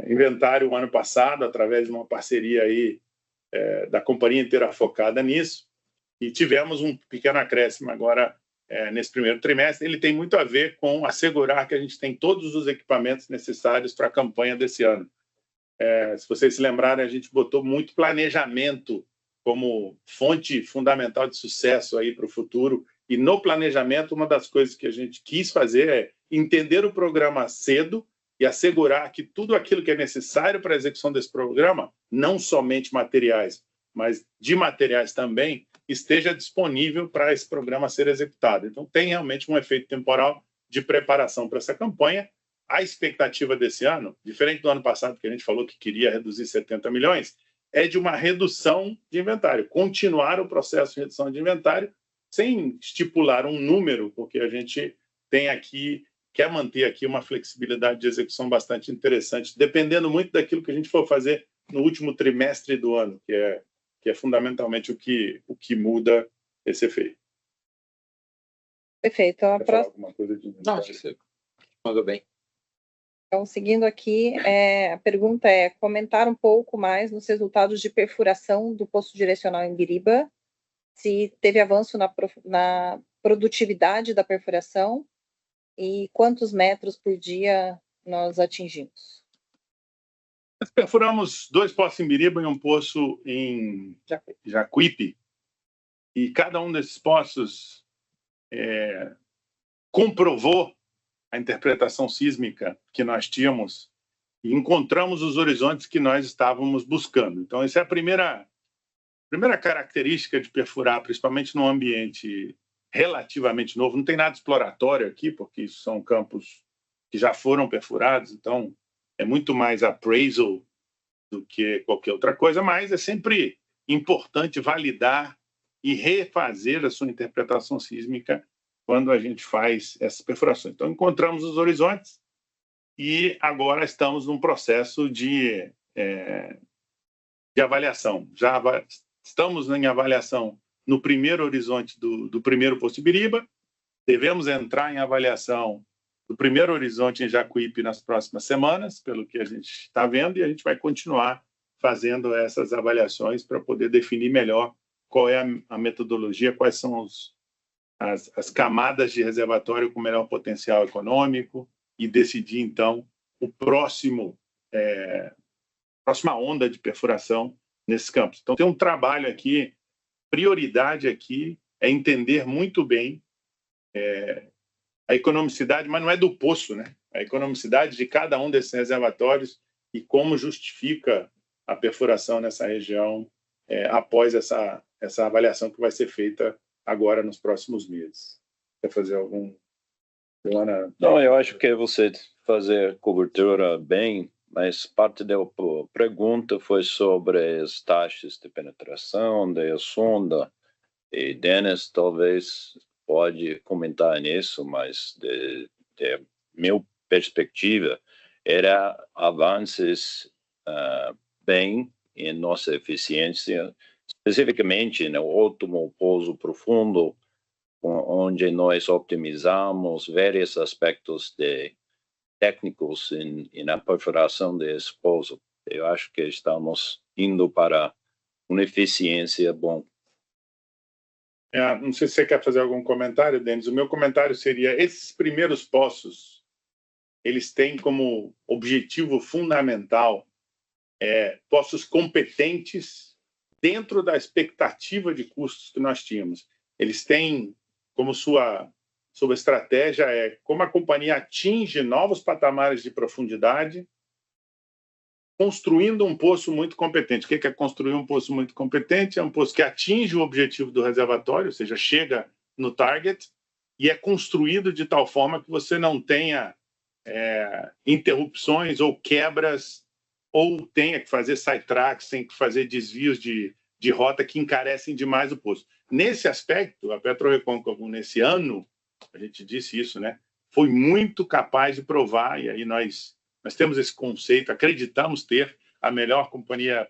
inventário o ano passado, através de uma parceria aí, da companhia inteira focada nisso, e tivemos um pequeno acréscimo agora nesse primeiro trimestre. Ele tem muito a ver com assegurar que a gente tem todos os equipamentos necessários para a campanha desse ano. Se vocês se lembrarem, a gente botou muito planejamento como fonte fundamental de sucesso aí para o futuro, e no planejamento uma das coisas que a gente quis fazer é entender o programa cedo e assegurar que tudo aquilo que é necessário para a execução desse programa, não somente materiais, mas de materiais também, esteja disponível para esse programa ser executado. Então, tem realmente um efeito temporal de preparação para essa campanha. A expectativa desse ano, diferente do ano passado, que a gente falou que queria reduzir 70 milhões, é de uma redução de inventário, continuar o processo de redução de inventário, sem estipular um número, porque a gente tem aqui, quer manter aqui uma flexibilidade de execução bastante interessante, dependendo muito daquilo que a gente for fazer no último trimestre do ano, que é fundamentalmente o que muda esse efeito. Perfeito. A próxima... alguma coisa de Não, você mandou bem. Então, seguindo aqui, a pergunta é comentar um pouco mais nos resultados de perfuração do poço direcional em Biriba, se teve avanço na produtividade da perfuração e quantos metros por dia nós atingimos. Nós perfuramos 2 poços em Biriba e um poço em Jacuípe, e cada um desses poços comprovou a interpretação sísmica que nós tínhamos e encontramos os horizontes que nós estávamos buscando. Então, essa é a primeira característica de perfurar, principalmente num ambiente relativamente novo. Não tem nada exploratório aqui, porque isso são campos que já foram perfurados, então é muito mais appraisal do que qualquer outra coisa, mas é sempre importante validar e refazer a sua interpretação sísmica quando a gente faz essas perfurações. Então, encontramos os horizontes e agora estamos num processo de avaliação. Já estamos em avaliação no primeiro horizonte do primeiro poço de Biriba, devemos entrar em avaliação do primeiro horizonte em Jacuípe nas próximas semanas, pelo que a gente está vendo, e a gente vai continuar fazendo essas avaliações para poder definir melhor qual é a metodologia, quais são as camadas de reservatório com melhor potencial econômico e decidir, então, o próxima onda de perfuração nesses campos. Então, tem um trabalho aqui, prioridade aqui é entender muito bem a economicidade, mas não é do poço, né? A economicidade de cada um desses reservatórios e como justifica a perfuração nessa região após essa avaliação que vai ser feita agora nos próximos meses. Quer fazer algum... Joana? Não, eu acho que você fazer cobertura bem, mas parte da pergunta foi sobre as taxas de penetração da sonda, e Dennis talvez pode comentar nisso, mas de minha perspectiva, era avanços bem em nossa eficiência, especificamente no último pouso profundo, onde nós optimizamos vários aspectos técnicos na perfuração desse pouso. Eu acho que estamos indo para uma eficiência bom. Não sei se você quer fazer algum comentário, Denis. O meu comentário seria: esses primeiros poços, eles têm como objetivo fundamental poços competentes dentro da expectativa de custos que nós tínhamos. Eles têm como sua estratégia como a companhia atinge novos patamares de profundidade, construindo um poço muito competente. O que é construir um poço muito competente? É um poço que atinge o objetivo do reservatório, ou seja, chega no target, e é construído de tal forma que você não tenha interrupções ou quebras, ou tenha que fazer sidetracks, tem que fazer desvios de rota que encarecem demais o poço. Nesse aspecto, a PetroRecôncavo, nesse ano, a gente disse isso, né, foi muito capaz de provar, e aí nós temos esse conceito, acreditamos ter a melhor companhia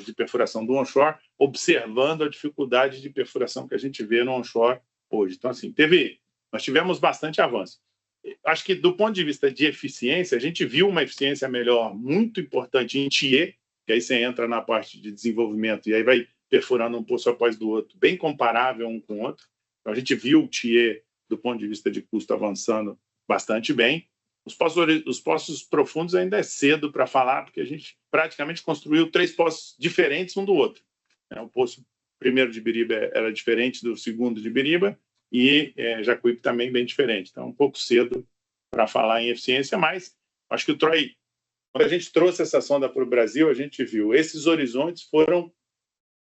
de perfuração do onshore, observando a dificuldade de perfuração que a gente vê no onshore hoje. Então, assim, nós tivemos bastante avanço. Acho que, do ponto de vista de eficiência, a gente viu uma eficiência melhor muito importante em TIE, que aí você entra na parte de desenvolvimento e aí vai perfurando um poço após do outro, bem comparável um com o outro. Então, a gente viu o TIE, do ponto de vista de custo, avançando bastante bem. Os poços profundos ainda é cedo para falar, porque a gente praticamente construiu 3 poços diferentes um do outro. O poço primeiro de Biriba era diferente do segundo de Biriba, e Jacuípe também bem diferente. Então, um pouco cedo para falar em eficiência, mas acho que o Troy, quando a gente trouxe essa sonda para o Brasil, a gente viu esses horizontes foram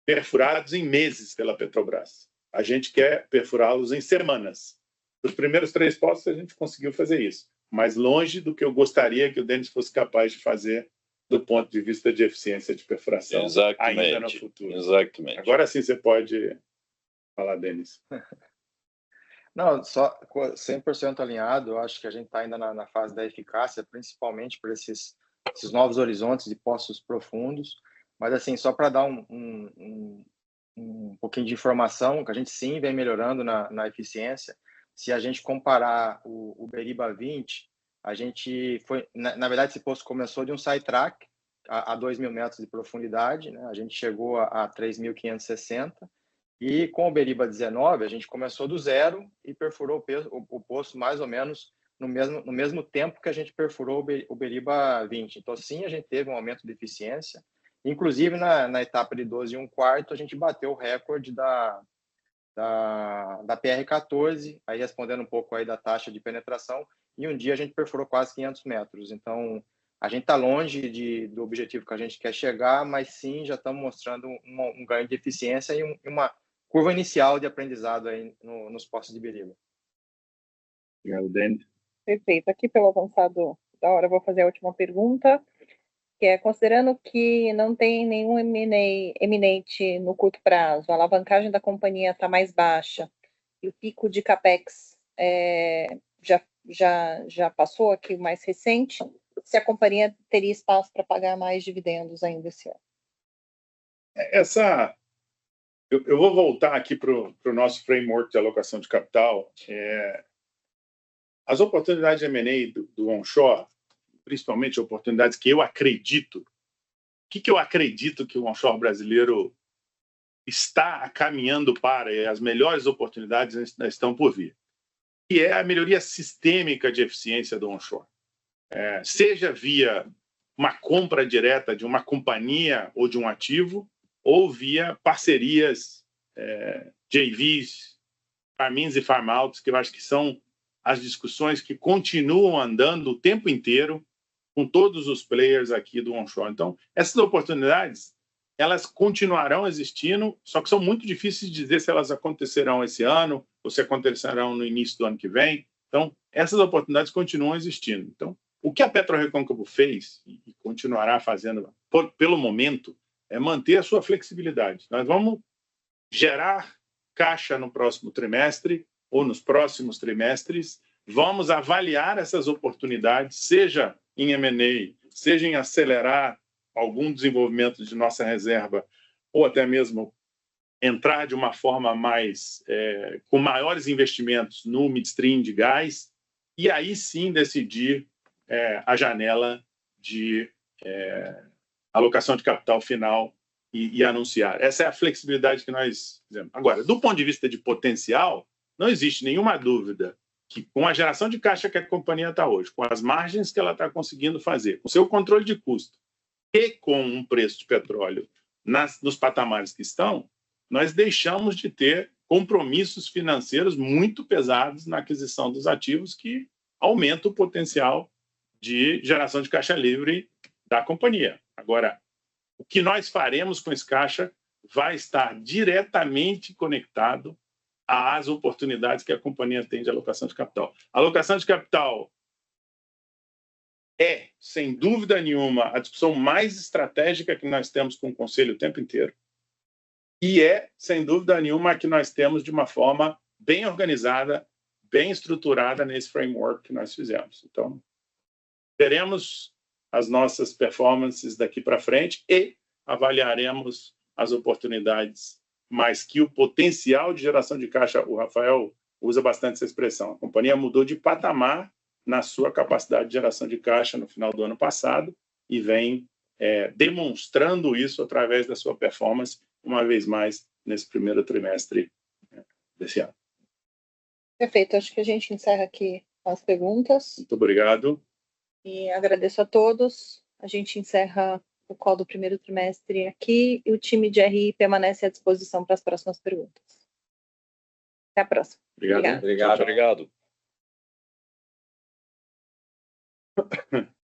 perfurados em meses pela Petrobras. A gente quer perfurá-los em semanas. Os primeiros 3 poços a gente conseguiu fazer isso, mas longe do que eu gostaria que o Denis fosse capaz de fazer do ponto de vista de eficiência de perfuração. Exatamente. Ainda no futuro. Exatamente. Agora sim você pode falar, Denis. Não, só 100% alinhado. Eu acho que a gente está ainda na fase da eficácia, principalmente por esses novos horizontes de poços profundos. Mas, assim, só para dar um pouquinho de informação, que a gente sim vem melhorando na eficiência. Se a gente comparar o Beriba 20, a gente foi... Na verdade, esse poço começou de um sidetrack a 2.000 metros de profundidade, né? A gente chegou a 3.560. E com o Beriba 19, a gente começou do zero e perfurou o poço mais ou menos no mesmo tempo que a gente perfurou o Beriba 20. Então, sim, a gente teve um aumento de eficiência. Inclusive, na etapa de 12 1/4, a gente bateu o recorde da PR-14, aí respondendo um pouco aí da taxa de penetração, e um dia a gente perfurou quase 500 metros. Então, a gente está longe do objetivo que a gente quer chegar, mas sim, já estamos mostrando um ganho de eficiência e uma curva inicial de aprendizado aí nos poços de Beriba. Obrigado, Denis. Perfeito. Aqui, pelo avançado da hora, eu vou fazer a última pergunta, que é, considerando que não tem nenhum eminente no curto prazo, a alavancagem da companhia está mais baixa, e o pico de CAPEX já passou aqui, o mais recente, se a companhia teria espaço para pagar mais dividendos ainda esse ano? Eu vou voltar aqui para o nosso framework de alocação de capital. As oportunidades de M&A do onshore, principalmente oportunidades que eu acredito, o que eu acredito que o onshore brasileiro está caminhando para, e as melhores oportunidades estão por vir, que é a melhoria sistêmica de eficiência do onshore. Seja via uma compra direta de uma companhia ou de um ativo, ou via parcerias, JVs, farm-ins e farm-outs, que eu acho que são as discussões que continuam andando o tempo inteiro com todos os players aqui do onshore. Então, essas oportunidades, elas continuarão existindo, só que são muito difíceis de dizer se elas acontecerão esse ano ou se acontecerão no início do ano que vem. Então, essas oportunidades continuam existindo. Então, o que a PetroRecôncavo fez e continuará fazendo pelo momento é manter a sua flexibilidade. Nós vamos gerar caixa no próximo trimestre ou nos próximos trimestres, vamos avaliar essas oportunidades, seja em M&A, seja em acelerar algum desenvolvimento de nossa reserva, ou até mesmo entrar de uma forma mais com maiores investimentos no midstream de gás, e aí sim decidir a janela de alocação de capital final e anunciar. Essa é a flexibilidade que nós fizemos. Agora, do ponto de vista de potencial, não existe nenhuma dúvida que, com a geração de caixa que a companhia está hoje, com as margens que ela está conseguindo fazer, com o seu controle de custo e com um preço de petróleo nos patamares que estão, nós deixamos de ter compromissos financeiros muito pesados na aquisição dos ativos, que aumenta o potencial de geração de caixa livre da companhia. Agora, o que nós faremos com esse caixa vai estar diretamente conectado às oportunidades que a companhia tem de alocação de capital. A alocação de capital é, sem dúvida nenhuma, a discussão mais estratégica que nós temos com o Conselho o tempo inteiro, e é, sem dúvida nenhuma, a que nós temos de uma forma bem organizada, bem estruturada nesse framework que nós fizemos. Então, veremos as nossas performances daqui para frente e avaliaremos as oportunidades, mas que o potencial de geração de caixa, o Rafael usa bastante essa expressão, a companhia mudou de patamar na sua capacidade de geração de caixa no final do ano passado e vem demonstrando isso através da sua performance, uma vez mais, nesse primeiro trimestre desse ano. Perfeito, acho que a gente encerra aqui as perguntas. Muito obrigado. E agradeço a todos. A gente encerra o call do primeiro trimestre aqui e o time de RI permanece à disposição para as próximas perguntas. Até a próxima. Obrigado. Obrigado. Obrigado.